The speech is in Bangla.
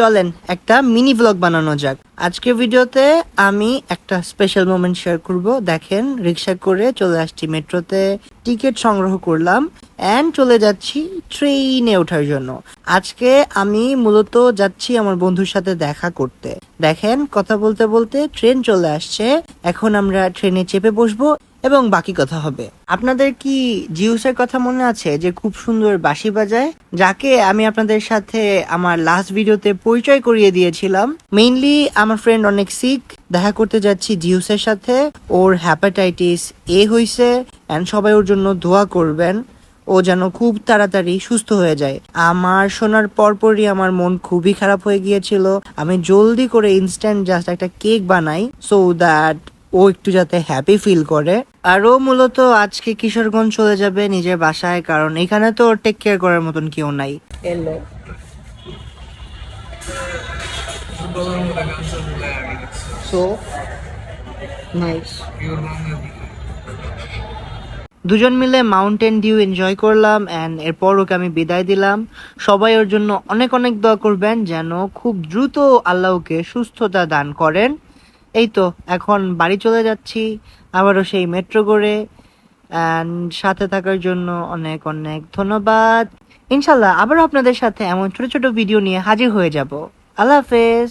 চলেন একটা মিনি ব্লগ বানানো যাক। আজকের ভিডিওতে আমি একটা স্পেশাল মোমেন্ট শেয়ার করব। দেখেন, রিক্সা করে চলে আসছি মেট্রোতে, টিকিট সংগ্রহ করলাম অ্যান্ড চলে যাচ্ছি ট্রেনে ওঠার জন্য। আজকে আমি মূলত যাচ্ছি আমার বন্ধুর সাথে দেখা করতে। দেখেন, কথা বলতে বলতে ট্রেন চলে আসছে। এখন আমরা ট্রেনে চেপে বসবো এবং বাকি কথা হবে। আপনাদের কি জিউসের কথা মনে আছে, যে খুব সুন্দর বাঁশি বাজায়, যাকে আমি আপনাদের সাথে আমার লাস্ট ভিডিওতে পরিচয় করিয়ে দিয়েছিলাম? মেইনলি আমার ফ্রেন্ড অনেক সিক, দেখা করতে যাচ্ছি জিউসের সাথে। ওর হ্যাপাটাইটিস এ হইছে এন্ড সবাই ওর জন্য দোয়া করবেন, ও যেন খুব তাড়াতাড়ি সুস্থ হয়ে যায়। আমার শোনার পরপরই আমার মন খুবই খারাপ হয়ে গিয়েছিল। আমি জলদি করে ইনস্ট্যান্ট জাস্ট একটা কেক বানাই সো দ্যাট ও একটু যাতে হ্যাপি ফিল করে। আর ও মূলত আজকে কিশোরগঞ্জ চলে যাবে নিজের বাসায়, কারণ এখানে তো টেক কেয়ার করার মতন কেউ নাই। এলো সো নাইস। দুজন মিলে মাউন্টেন ডিউ এনজয় করলাম অ্যান্ড এরপর ওকে আমি বিদায় দিলাম। সবাই ওর জন্য অনেক অনেক দোয়া করবেন যেন খুব দ্রুত আল্লাহ ওকে সুস্থতা দান করেন। এই তো এখন বাড়ি চলে যাচ্ছি, আবারও সেই মেট্রো করে। অ্যান্ড সাথে থাকার জন্য অনেক অনেক ধন্যবাদ। ইনশাল্লাহ আবারও আপনাদের সাথে এমন ছোট ছোট ভিডিও নিয়ে হাজির হয়ে যাব। আল্লাহ হাফেজ।